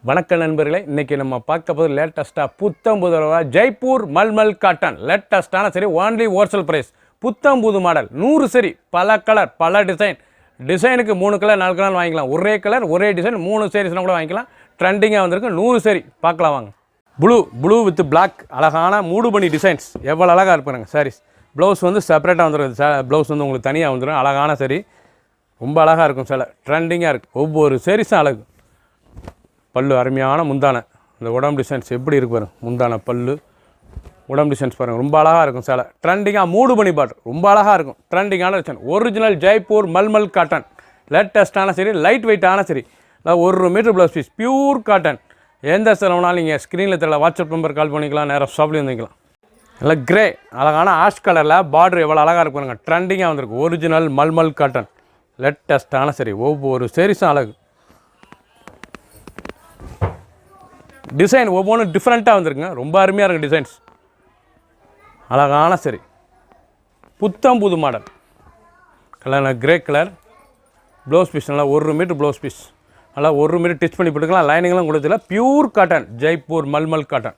வணக்கம் நண்பர்களே, இன்றைக்கி நம்ம பார்க்க போது லேட்டஸ்ட்டாக புத்தம்புது ஜெய்ப்பூர் மல்மல் காட்டன் லேட்டஸ்ட்டான சரி ஓன்லி ஹோல்சேல் ப்ரைஸ். புத்தம்புது மாடல் 100 சரி, பல கலர் பல டிசைனுக்கு 3 கலர் 4 கலர் வாங்கிக்கலாம். ஒரே கலர் ஒரே டிசைன் 3 சேரீஸ்லாம் கூட வாங்கிக்கலாம். ட்ரெண்டிங்காக வந்திருக்கு 100 சரி, பார்க்கலாம் வாங்க. ப்ளூ வித் பிளாக் அழகான மூடுபனி டிசைன்ஸ் எவ்வளோ அழகாக இருப்பாருங்க சாரீஸ். ப்ளவுஸ் வந்து செப்பரேட்டாக வந்துடும். ப்ளவுஸ் வந்து உங்களுக்கு தனியாக வந்துடும். அழகான சரி, ரொம்ப அழகாக இருக்கும். சில ட்ரெண்டிங்காக இருக்குது. ஒவ்வொரு சேரீஸும் அழகு. பல்லு அருமையான முந்தானை. இந்த உடம்பு டிசைன்ஸ் எப்படி இருக்கு பாருங்க. முந்தானை பல்லு உடம்பு டிசைன்ஸ் பாருங்கள், ரொம்ப அழகாக இருக்கும். சில ட்ரெண்டிங்காக மூடுபனி பாட்ரு ரொம்ப அழகாக இருக்கும். ட்ரெண்டிங்கான design original Jaipur mulmul cotton லேட்டஸ்ட்டான சரி, லைட் வெயிட்டான sari. 1 metre blouse piece pure cotton. எந்த செலவுனாலும் நீங்கள் ஸ்க்ரீனில் தெரியல வாட்ஸ்அப் நம்பர் கால் பண்ணிக்கலாம். நேராக ஷாப்லேயும் வந்துக்கலாம். நல்லா கிரே அழகான ஆஷ் கலரில் பார்டர் எவ்வளோ அழகாக இருக்குங்க. ட்ரெண்டிங்காக வந்திருக்கு. ஒரிஜினல் மல்மல் காட்டன் லேட்டஸ்ட்டான சரி. ஒவ்வொரு சேரீஸும் அழகு. டிசைன் ஒவ்வொன்றும் டிஃப்ரெண்ட்டாக வந்துருக்குங்க. ரொம்ப அருமையாக இருக்குது டிசைன்ஸ். அழகான சரி, புத்தம் புது model. Colour grey colour. Blouse piece நல்லா 1 மீட்டர் ப்ளவுஸ் பீஸ். நல்லா 1 மீட்டர் டிச் பண்ணி போட்டுக்கலாம். லைனிங்லாம் கொடுத்துல pure cotton Jaipur mulmul cotton.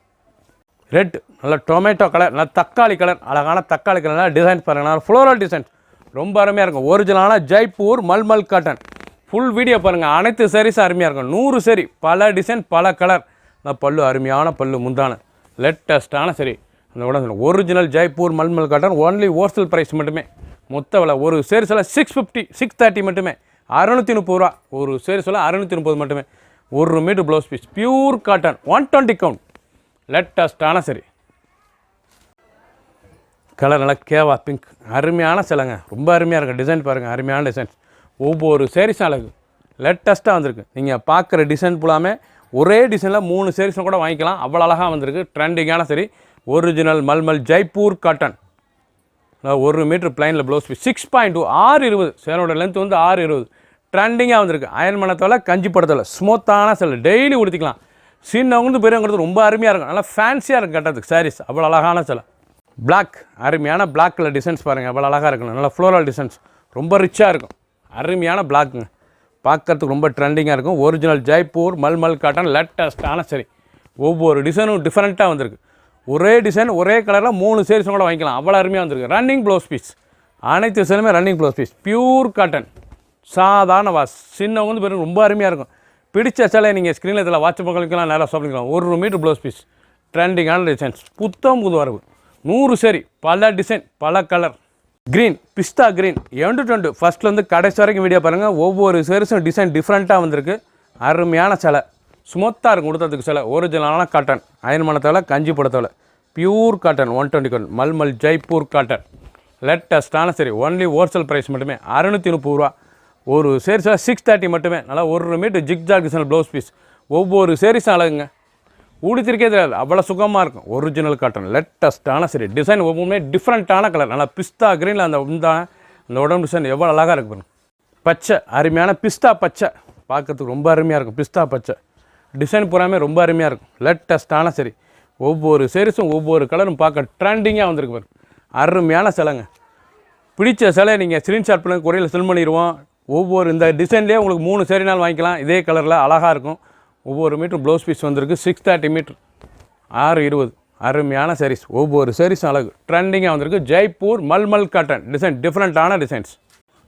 Red நல்லா டொமேட்டோ கலர், நல்லா தக்காளி கலர். அழகான தக்காளி கலர்னால் டிசைன்ஸ் பாருங்கள். ஃப்ளோரல் டிசைன்ஸ் ரொம்ப அருமையாக இருக்கும். ஒரிஜினலான Jaipur mulmul cotton. Full video பாருங்கள். அனைத்து சாரீஸும் அருமையாக இருக்கும். 100 சரி, பல டிசைன் பல கலர். பல்லு அருமையான பல்லு முந்தான லேட்டஸ்ட்டான சரி. அந்த உடனே original Jaipur mulmul cotton only wholesale price மட்டுமே. மொத்த விலை ஒரு சேரீஸில் 650 630 மட்டுமே. 630 ரூபா ஒரு சேரீஸில் 630 மட்டுமே. 1 metre blouse piece pure cotton 120 count லேட்டஸ்ட்டான சரி. கலர் நல்லா கேவா பிங்க் அருமையான சிலைங்க. ரொம்ப அருமையாக இருக்குது. டிசைன் பாருங்கள், அருமையான டிசைன்ஸ். ஒவ்வொரு சேரீஸும் அழகு. லேட்டஸ்ட்டாக வந்திருக்கு. நீங்கள் பார்க்குற டிசைன் ஃபுல்லாமே ஒரே டிசைனில் 3 சேரீஸும் கூட வாங்கிக்கலாம். அவ்வளோ அழகாக வந்திருக்கு. ட்ரெண்டிங்கான sari. Original malmal Jaipur cotton. 1 metre பிளைனில் ப்ளவுஸ் பீஸ் 6.2 620. சேரோட லென்த் வந்து 620. ட்ரெண்டிங்காக வந்திருக்கு. அயன் மணத்தோட கஞ்சி படத்தில் ஸ்மூத்தான சில டெய்லி உடுத்திக்கலாம். சின்னவங்க பெரியவங்கிறது ரொம்ப அருமையாக இருக்கும். நல்லா ஃபேன்சியாக இருக்கும் கட்டுறதுக்கு சாரீஸ். அவ்வளோ அழகான சில பிளாக் அருமையான பிளாக் கலர் டிசைன்ஸ் பாருங்கள். அவ்வளோ அழகாக இருக்கணும். நல்லா ஃப்ளோரல் டிசைன்ஸ் ரொம்ப ரிச்சாக இருக்கும். அருமையான பிளாக்குங்க. பார்க்கறதுக்கு ரொம்ப ட்ரெண்டிங்காக இருக்கும். ஒரிஜினல் ஜெய்ப்பூர் மல்மல் காட்டன் லேட்டஸ்ட்டான சரி. ஒவ்வொரு டிசைனும் டிஃப்ரெண்ட்டாக வந்திருக்கு. ஒரே டிசைன் ஒரே கலரில் 3 சேரீஸும் கூட வாங்கிக்கலாம். அவ்வளோ அருமையாக வந்திருக்கு. Running blouse piece. அனைத்து சேலுமே running blouse piece pure cotton. சாதாரண சின்னவங்க வந்து பெரும் ரொம்ப அருமையாக இருக்கும். பிடிச்ச சேலை நீங்கள் ஸ்க்ரீனில் இதில் வாட்ஸ்அப் பண்ணிக்கலாம். நேராக ஷாப்பிங் 1 மீட்டர் ப்ளவுஸ் பீஸ். ட்ரெண்டிங்கான டிசைன்ஸ் புத்தம் புது வரவு. 100 சரி, பல டிசைன் பல colour. Green pista green end to end ஃபஸ்ட்லேருந்து கடைசி வரைக்கும் வீடியோ பாருங்கள். ஒவ்வொரு சேரீஸும் டிசைன் டிஃப்ரெண்ட்டாக வந்திருக்கு. அருமையான சிலை ஸ்மூத்தாக இருக்கும் கொடுத்ததுக்கு சிலை. ஒரிஜினலான காட்டன் அயன் மணத்தோட கஞ்சி படத்தோட pure cotton 120 count mulmul Jaipur cotton லேட்டஸ்ட்டான சரி. ஒன்லி ஹோல்சேல் ப்ரைஸ் மட்டுமே. 630 ரூபா ஒரு சேரீஸில் 630 மட்டுமே. நல்லா 1 metre zigzag design blouse piece. ஒவ்வொரு சேரீஸும் அழகுங்க. ஊடித்திருக்கே தெரியாது, அவ்வளோ சுகமாக இருக்கும். ஒரிஜினல் காட்டன் லேட்டஸ்ட்டான சரி. டிசைன் ஒவ்வொருமே டிஃப்ரெண்ட்டான கலர். நல்லா பிஸ்தா க்ரீனில் அந்த உடம்பு டிசைன் எவ்வளோ அழகாக இருக்கு பாருங்க. பச்சை அருமையான பிஸ்தா பச்சை பார்க்கறதுக்கு ரொம்ப அருமையாக இருக்கும். பிஸ்தா பச்சை டிசைன் பூராமே ரொம்ப அருமையாக இருக்கும். லேட்டஸ்ட்டான சரி. ஒவ்வொரு சேரீஸும் ஒவ்வொரு கலரும் பார்க்க ட்ரெண்டிங்காக வந்திருக்கு பாருங்க. அருமையான சிலைங்க. பிடிச்ச சிலையை நீங்கள் ஸ்க்ரீன்ஷாட் பண்ணி கொரியரில் சென்ட் பண்ணிடுவோம். ஒவ்வொரு இந்த டிசைன்லேயே உங்களுக்கு 3 சேரீனால் வாங்கிக்கலாம். இதே கலரில் அழகாக இருக்கும். ஒவ்வொரு மீட்டர் ப்ளவுஸ் பீஸ் வந்திருக்கு 630 மீட்டர் 620. அருமையான சாரீஸ். ஒவ்வொரு சாரீஸும் அழகு. ட்ரெண்டிங்காக வந்திருக்கு. ஜெய்ப்பூர் மல்மல் காட்டன் டிசைன் டிஃப்ரெண்ட்டான டிசைன்ஸ்.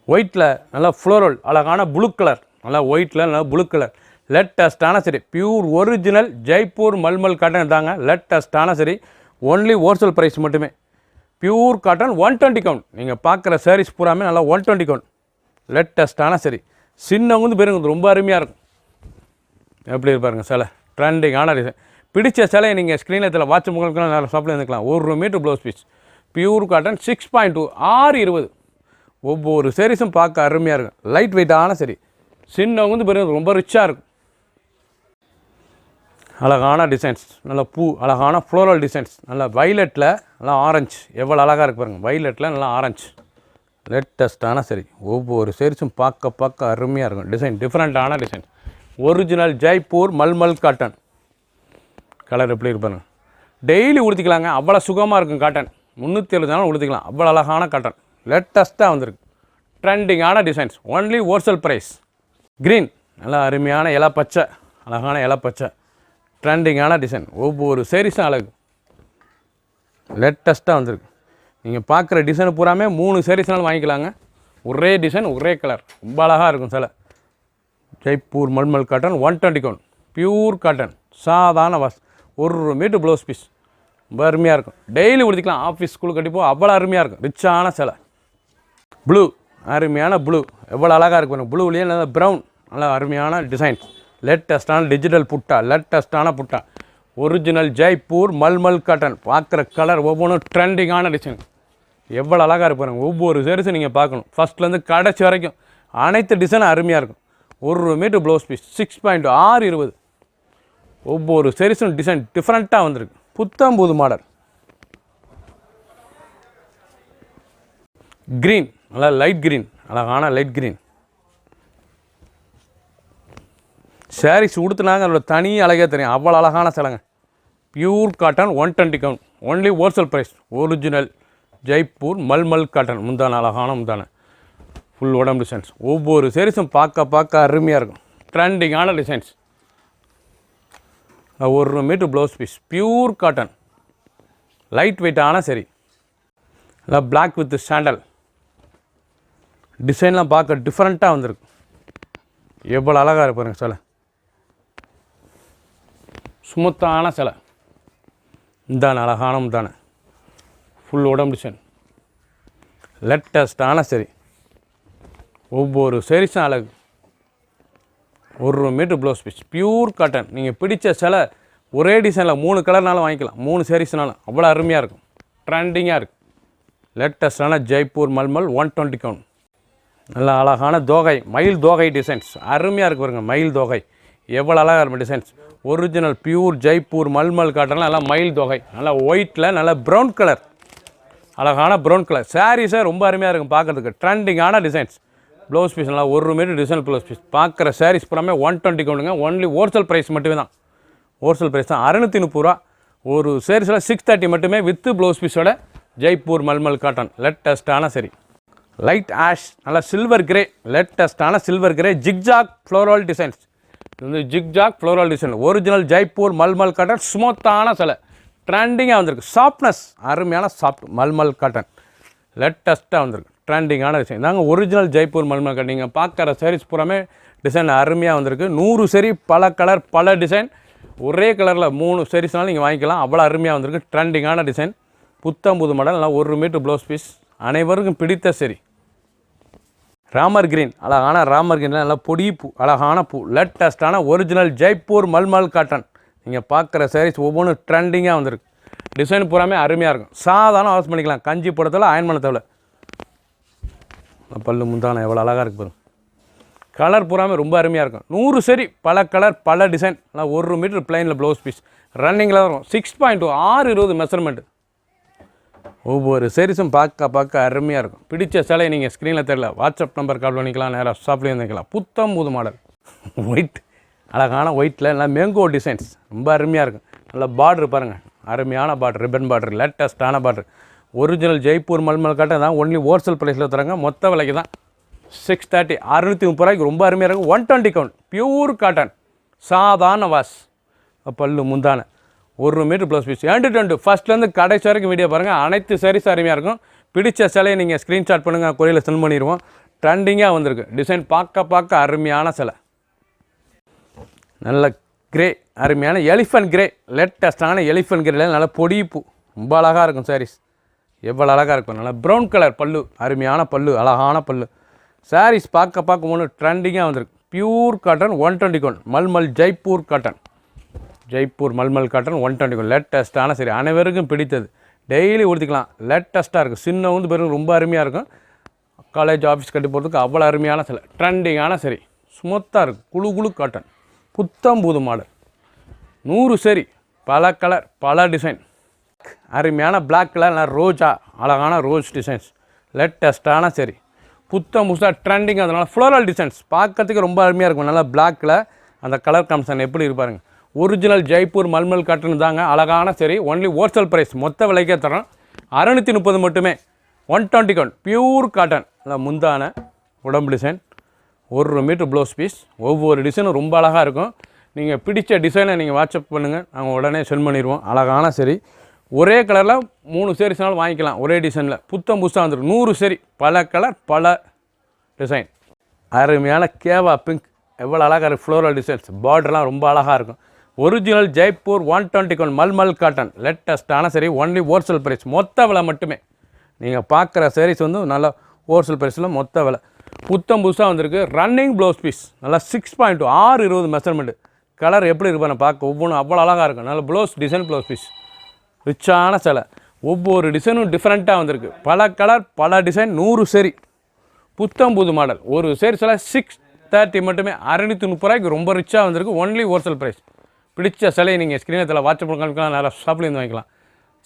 ஒயிட்டில் நல்லா ஃப்ளோரல் அழகான ப்ளூ கலர். நல்லா ஒயிட்டில் நல்லா ப்ளூ கலர் லேட்டஸ்ட்டான சரி. Pure original Jaipur mulmul cotton தாங்க. லேட்டஸ்ட்டான சரி. ஒன்லி ஹோல்சேல் ப்ரைஸ் மட்டுமே. Pure cotton 120 count. நீங்கள் பார்க்குற சாரீஸ் பூராமே நல்லா 120 கவுண்ட் லேட்டஸ்ட்டான சரி. சின்னவங்க வந்து பெருங்க ரொம்ப அருமையாக இருக்கும். எப்படி இருப்பாருங்க சிலை. ட்ரெண்டிங்கான டிசைன். பிடிச்ச சிலையை நீங்கள் ஸ்க்ரீனில் இதில் வாட்ஸ்அப் பண்ணிக்கலாம். நேரம் ஷாப்பில் இருந்துக்கலாம். 1 metre blouse piece pure cotton 6.2 620. ஒவ்வொரு சேரீஸும் பார்க்க அருமையாக இருக்கும். லைட் வெயிட்டான சரி. சின்னவங்க வந்து பெரிய ரொம்ப ரிச்சாக இருக்கும். அழகான டிசைன்ஸ். நல்ல பூ அழகான ஃப்ளோரல் டிசைன்ஸ். நல்லா வைலட்டில் நல்லா ஆரஞ்சு எவ்வளோ அழகாக இருக்கு பாருங்கள். வைலட்டில் நல்லா ஆரஞ்சு லேட்டஸ்ட்டான சரி. ஒவ்வொரு சேரீஸும் பார்க்க அருமையாக இருக்கும். டிசைன் டிஃப்ரெண்ட்டான design. Original Jaipur mulmul cotton. Colour எப்படி இருப்பாங்க. டெய்லி உடுத்திக்கலாங்க. அவ்வளோ சுகமாக இருக்கும் காட்டன். 370 நாளும் உடுத்திக்கலாம். அவ்வளோ அழகான காட்டன் லேட்டஸ்ட்டாக வந்திருக்கு. ட்ரெண்டிங்கான designs. Only wholesale price. Green நல்லா அருமையான இலை பச்சை அழகான இலப்பச்சை ட்ரெண்டிங்கான டிசைன். ஒவ்வொரு சேரீஸும் அழகு, லேட்டஸ்ட்டாக வந்திருக்கு. நீங்கள் பார்க்குற டிசைன் பூராமே 3 சேரீஸ்னாலும் வாங்கிக்கலாங்க. ஒரே டிசைன் ஒரே கலர், ரொம்ப அழகாக இருக்கும் சில. Jaipur mulmul cotton 120 count, pure cotton, சாதாரண வாஷ். 1 மீட்டர் ப்ளவுஸ் பீஸ், ரொம்ப அருமையாக இருக்கும். டெய்லி உடுத்திக்கலாம், ஆஃபீஸ் ஸ்கூல் கட்டிப்போ அவ்வளோ அருமையாக இருக்கும். ரிச்சான சிலை. ப்ளூ, அருமையான ப்ளூ, எவ்வளோ அழகாக இருக்கும். ப்ளூலேயே நல்லா ப்ரௌன், நல்லா அருமையான டிசைன். லேட்டஸ்ட்டான டிஜிட்டல் புட்டா, லேட்டஸ்ட்டான புட்டா. Original Jaipur mulmul cotton. பார்க்குற கலர் ஒவ்வொன்றும் ட்ரெண்டிங்கான டிசைன், எவ்வளோ அழகாக இருப்பாருங்க. ஒவ்வொரு சேரீஸும் நீங்கள் பார்க்கணும், ஃபஸ்ட்லேருந்து கடைசி வரைக்கும் அனைத்து டிசைனும் அருமையாக இருக்கும். 1 மீட்டர் ப்ளவுஸ் பீஸ் 6.620. ஒவ்வொரு சேரீஸும் டிசைன் டிஃப்ரெண்ட்டாக வந்திருக்கு. புத்தம்புது மாடல். க்ரீன், நல்லா லைட் க்ரீன், அழகான லைட் க்ரீன். சாரீஸ் உடுத்துனாங்க அதோட தனி அழகே தெரியும், அவ்வளோ அழகான சிலைங்க. Pure cotton 120 count, only wholesale price. Original Jaipur mulmul cotton. முந்தான அழகான முந்தான, ஃபுல் உடம்பு டிசைன்ஸ். ஒவ்வொரு சேரீஸும் பார்க்க அருமையாக இருக்கும். ட்ரெண்டிங்கான designs. 1 metre blouse piece, pure cotton, light வெயிட்டான சரி. இல்லை பிளாக் வித் சாண்டல் டிசைன்லாம் பார்க்க டிஃப்ரெண்ட்டாக வந்திருக்கு. எவ்வளோ அழகாக இருப்பாருங்க சிலை, ஸ்மூத்தான சிலை. இந்தான அழகான முந்தான, ஃபுல் உடம்பு டிசைன், லேட்டஸ்டான சரி. ஒவ்வொரு சேரீஸும் அழகு. 1 metre blouse piece, pure cotton. நீங்கள் பிடிச்ச சிலை ஒரே டிசைனில் 3 கலர்னாலும் வாங்கிக்கலாம், 3 சேரீஸ்னாலும் அவ்வளோ அருமையாக இருக்கும். ட்ரெண்டிங்காக இருக்குது. லேட்டஸ்டான ஜெய்ப்பூர் மல்மல் 120 கவுண்ட். நல்லா அழகான தோகை, மயில் தோகை டிசைன்ஸ் அருமையாக இருக்கு பாருங்க. மயில் தோகை எவ்வளோ அழகாக இருக்கும் designs. Original pure Jaipur mulmul காட்டன்லாம் நல்லா மயில் தோகை, நல்லா ஒயிட்டில் நல்லா ப்ரௌன் கலர், அழகான ப்ரௌன் கலர். சாரீஸே ரொம்ப அருமையாக இருக்கும் பார்க்குறதுக்கு. ட்ரெண்டிங்கான டிசைன்ஸ். ப்ளவுஸ் பீஸ் நல்லா 1 மீட்டர் டிசைன் ப்ளவுஸ் பீஸ். பார்க்குற சாரீஸ் பூராமே 120 கவுண்டுங்க. ஒன்லி ஹோல்சேல் ப்ரைஸ் மட்டுமே தான். ஹோல்சேல் ப்ரைஸ் தான் 630 ரூபா. ஒரு சாரீஸில் 630 மட்டுமே வித்து ப்ளவுஸ் பீஸோட. ஜெய்ப்பூர் மல்மல் காட்டன் லேட்டஸ்ட்டான சரி. லைட் ஆஷ், நல்லா சில்வர் கிரே, லேட்டஸ்ட்டான silver grey. Zigzag floral designs. இது வந்து zigzag floral design. Original Jaipur mulmul cotton, ஸ்மூத்தான சிலை, ட்ரெண்டிங்காக வந்திருக்கு. சாஃப்ட்னஸ், அருமையான சாஃப்ட் மல்மல் காட்டன், லேட்டஸ்ட்டாக வந்திருக்கு. ட்ரெண்டிங்கான டிசைன் தாங்க ஒரிஜினல் ஜெய்ப்பூர் மல்மல் காட்டன். நீங்கள் பார்க்குற சாரீஸ் பூராமே டிசைன் அருமையாக வந்திருக்கு. 100 சரி, பல கலர், பல டிசைன். ஒரே கலரில் 3 சாரீஸ்னாலும் நீங்கள் வாங்கிக்கலாம், அவ்வளோ அருமையாக வந்திருக்கு. ட்ரெண்டிங்கான டிசைன், புத்தம்புது மாடல். நல்லா 1 மீட்டர் ப்ளவுஸ் பீஸ், அனைவருக்கும் பிடித்த சரி. ராமர் கிரீன், அழகான ராமர் கிரீன், நல்லா பொடி பூ, அழகான பூ, லேட்டஸ்ட்டான ஒரிஜினல் ஜெய்ப்பூர் மல்மல் காட்டன். நீங்கள் பார்க்குற சாரீஸ் ஒவ்வொன்றும் ட்ரெண்டிங்காக வந்திருக்கு. டிசைன் பூராமே அருமையாக இருக்கும். சாதாரண வாஷ் பண்ணிக்கலாம், கஞ்சி போடத்தில் அயன் பண்ண தேவை. பல்லு முந்தான எவ்வளோ அழகாக இருக்குது பாருங்க. கலர் பூராமே ரொம்ப அருமையாக இருக்கும். 100 சரி, பல கலர், பல டிசைன். நல்லா 1 மீட்டர் பிளைனில் ப்ளவுஸ் பீஸ், ரன்னிங்கில் வரும். 6.2 620 மெஷர்மெண்ட்டு. ஒவ்வொரு சாரீஸும் பார்க்க அருமையாக இருக்கும். பிடிச்ச சிலையை நீங்கள் ஸ்க்ரீனில் தெரியல, வாட்ஸ்அப் நம்பர் கால் பண்ணிக்கலாம், நேராக ஷாப்லேயே வந்துக்கலாம். புத்தம் புது மாடல் ஒயிட், அழகான ஒயிட்டில் நல்லா மேங்கோ டிசைன்ஸ், ரொம்ப அருமையாக இருக்கும். நல்லா பார்டர் பாருங்கள், அருமையான பார்டர், ரிப்பன் பார்டர், லேட்டஸ்ட்டான border. Original Jaipur mulmul cotton தான். ஒன்லி ஹோல்சேல் ப்ரைஸில் தராங்க, மொத்த விலைக்கு தான் 630, 630 ரூபாய்க்கு. ரொம்ப அருமையாக இருக்கும். 120 கவுண்ட், பியூர் காட்டன், சாதாரண வாஷ். பல்லு முந்தான 1 மீட்டர் ப்ளவுஸ் பீஸ். 2 ஃபஸ்ட்லேருந்து கடைசி வரைக்கும் வீடியோ பாருங்கள். அனைத்து சாரீஸ் அருமையாக இருக்கும். பிடிச்ச சிலையை நீங்கள் ஸ்க்ரீன்ஷாட் பண்ணுங்கள், கொரியரில் சென்ட் பண்ணிடுவோம். ட்ரெண்டிங்காக வந்திருக்கு. டிசைன் பார்க்க அருமையான சிலை. நல்ல கிரே, அருமையான எலிஃபண்ட் கிரே, லேட்டஸ்டான எலிஃபண்ட் கிரேல நல்ல பொடி பூ, ரொம்ப அழகாக இருக்கும் சாரீஸ். எவ்வளோ அழகாக இருக்கும். நல்லா ப்ரௌன் கலர் பல்லு, அருமையான பல்லு, அழகான பல்லு. சாரீஸ் பார்க்க ஒன்று ட்ரெண்டிங்காக வந்திருக்கு. Pure cotton 120 count, mulmul Jaipur cotton. Jaipur mulmul cotton 120 count, லேட்டஸ்ட்டான சரி. அனைவருக்கும் பிடித்தது. டெய்லி உடுத்திக்கலாம், லேட்டஸ்ட்டாக இருக்கும். சின்ன வந்து பேருக்கு ரொம்ப அருமையாக இருக்கும். காலேஜ் ஆஃபீஸ் கட்டி போகிறதுக்கு அவ்வளோ அருமையான சிலை. ட்ரெண்டிங்கான சரி, ஸ்மூத்தாக இருக்கும். குழு காட்டன், புத்தம் புது மாடல். 100 சரி, பல கலர், பல டிசைன். அருமையான பிளாக் கலர், நல்லா ரோஜா, அழகான ரோஸ் டிசைன்ஸ், லேட்டஸ்ட்டான சரி. புத்தம் புதுசாக ட்ரெண்டிங். அதனால ஃப்ளோரல் டிசைன்ஸ் பார்க்கறதுக்கு ரொம்ப அருமையாக இருக்கும். நல்லா பிளாக்கில் அந்த கலர் காம்சன் எப்படி இருப்பாருங்க. ஒரிஜினல் ஜெய்ப்பூர் மல்மல் காட்டன் தாங்க, அழகான சரி. ஒன்லி ஹோல்சேல் ப்ரைஸ், மொத்த விலைக்கே தரோம். 630 மட்டுமே. 120 கவுண்ட், பியூர் காட்டன். நல்லா முந்தான உடம்பு டிசைன், 1 மீட்டர் ப்ளவுஸ் பீஸ். ஒவ்வொரு டிசைனும் ரொம்ப அழகாக இருக்கும். நீங்கள் பிடிச்ச டிசைனை நீங்கள் வாட்ஸ்அப் பண்ணுங்கள், நாங்கள் உடனே சென்ட் பண்ணிடுவோம். அழகான சரி, ஒரே கலரில் 3 சேரீஸ்னாலும் வாங்கிக்கலாம். ஒரே டிசைனில் புத்தம் புதுசாக வந்துடும். 100 சரி, பல கலர் பல டிசைன். அருமையான கேவா பிங்க், எவ்வளோ அழகாக இருக்குது. ஃப்ளோரல் டிசைன்ஸ், பார்டர்லாம் ரொம்ப அழகாக இருக்கும். ஒரிஜினல் ஜெய்ப்பூர் 121 மல்மல் காட்டன், லேட்டஸ்ட்டான சரி. ஒன்லி ஹோல்சேல் ப்ரைஸ், மொத்த விலை மட்டுமே. நீங்கள் பார்க்குற சாரீஸ் வந்து நல்ல ஹோல்சேல் ப்ரைஸில் மொத்த விலை. புத்தம் புதுசாக வந்திருக்கு. ரன்னிங் ப்ளவுஸ் பீஸ், நல்லா 6.2 6:20 மெஷர்மெண்ட்டு. கலர் எப்படி இருப்பான பார்க்க ஒவ்வொன்றும் அவ்வளோ அழகாக இருக்கும். நல்ல ப்ளவுஸ் டிசைன் ப்ளவுஸ் பீஸ், ரிச்சான சிலை. ஒவ்வொரு டிசைனும் டிஃப்ரெண்ட்டாக வந்திருக்கு. பல கலர் பல டிசைன். 100 சரி, புத்தம் புது மாடல். ஒரு சரி சில 630 மட்டுமே, 630 ரூபாய்க்கு ரொம்ப ரிச்சாக வந்திருக்கு. Only wholesale price. பிடிச்ச சிலையை நீங்கள் ஸ்க்ரீனில் வாட்ஸ்அப் பண்ணிக்கலாம், நிறையா ஷாப்லேருந்து வாங்கிக்கலாம்.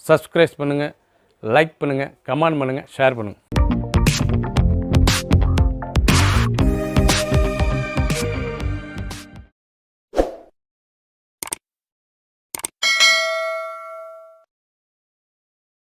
சப்ஸ்கிரைப் பண்ணுங்கள், லைக் பண்ணுங்கள், கமெண்ட் பண்ணுங்கள், ஷேர் பண்ணுங்கள்.